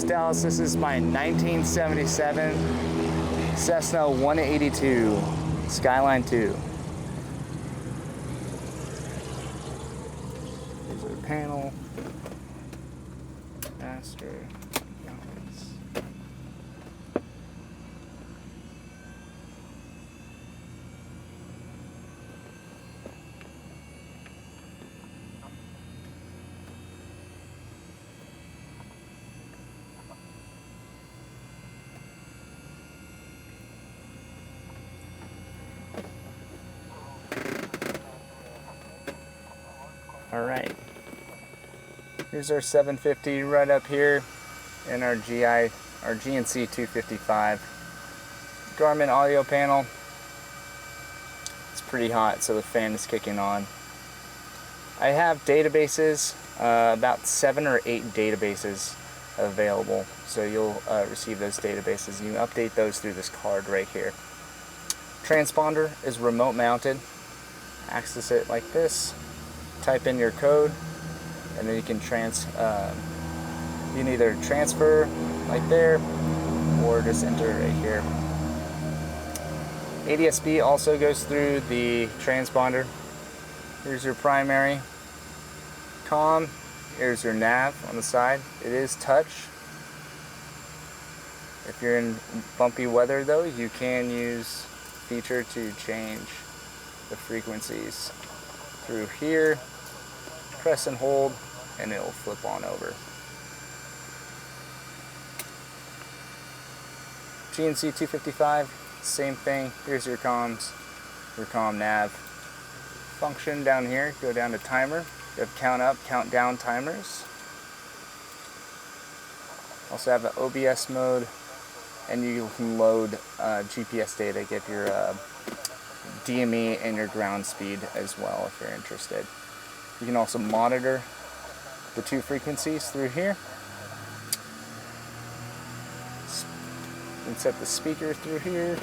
Dallas. This is my 1977 Cessna 182 Skylane II. Here's our panel. Master. All right, here's our 750 right up here, and our GNC 255 Garmin audio panel. It's pretty hot, so the fan is kicking on. I have databases, about 7 or 8 databases available, so you'll receive those databases. You can update those through this card right here. Transponder is remote mounted. Access it like this. Type in your code, and then you can you can either transfer like there, or just enter right here. ADS-B also goes through the transponder. Here's your primary comm. Here's your nav on the side. It is touch. If you're in bumpy weather though, you can use feature to change the frequencies through here. Press and hold, and it'll flip on over. GNC 255, same thing. Here's your comms, your comm nav function down here. Go down to timer. You have count up, count down timers. Also have the OBS mode, and you can load GPS data, get your DME and your ground speed as well if you're interested. You can also monitor the 2 frequencies through here. You can set the speaker through here.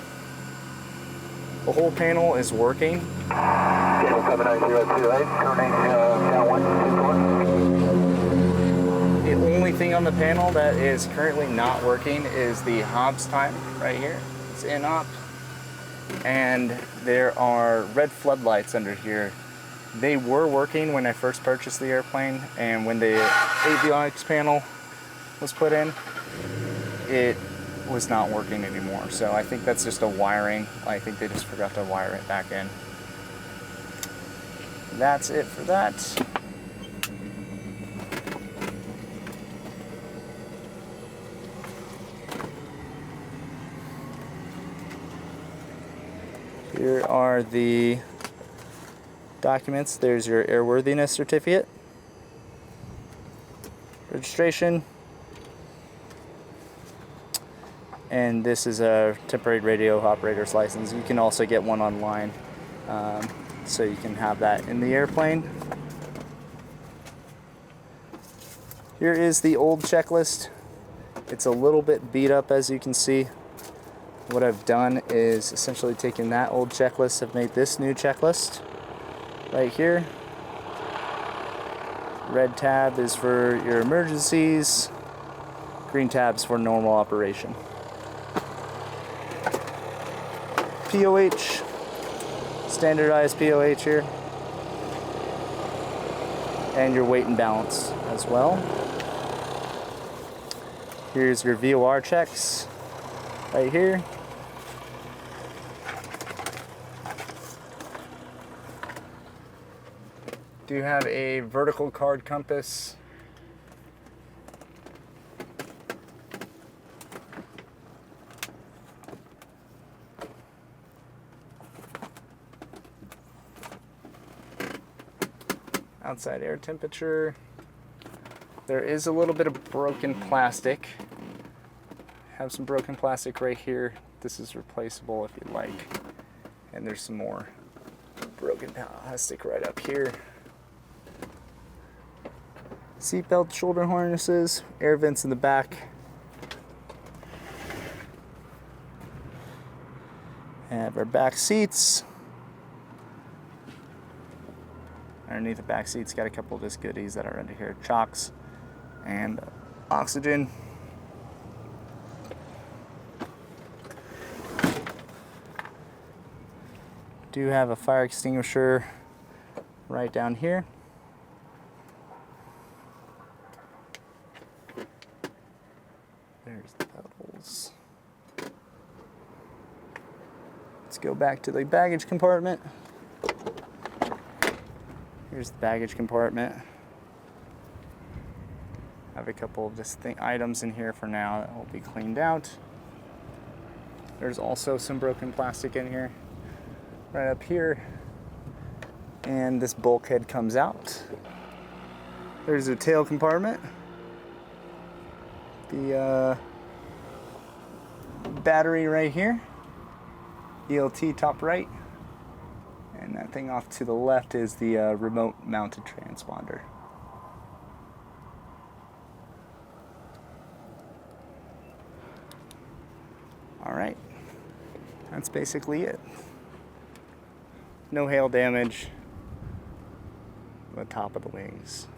The whole panel is working. Channel 79028, turning down 124. The only thing on the panel that is currently not working is the Hobbs time right here. It's in op. And there are red floodlights under here. They were working when I first purchased the airplane, and when the avionics panel was put in, it was not working anymore. So I think that's just a wiring. I think they just forgot to wire it back in. That's it for that. Here are the documents. There's your airworthiness certificate, registration, and this is a temporary radio operator's license. You can also get one online, so you can have that in the airplane. Here is the old checklist. It's a little bit beat up, as you can see. What I've done is essentially taken that old checklist, I've made this new checklist right here. Red tab is for your emergencies, green tab's for normal operation. POH, standardized POH here, and your weight and balance as well. Here's your VOR checks right here. Do have a vertical card compass. Outside air temperature. There is a little bit of broken plastic. Have some broken plastic right here. This is replaceable if you'd like. And there's some more broken plastic right up here. Seatbelt, shoulder harnesses, air vents in the back. Have our back seats. Underneath the back seats, got a couple of just goodies that are under here. Chocks and oxygen. do have a fire extinguisher right down here. There's the pedals. Let's go back to the baggage compartment. Here's the baggage compartment. I have a couple of just items in here for now that will be cleaned out. There's also some broken plastic in here, right up here. And this bulkhead comes out. There's a tail compartment. The battery right here. ELT top right. And that thing off to the left is the remote mounted transponder. All right, that's basically it. No hail damage on the top of the wings.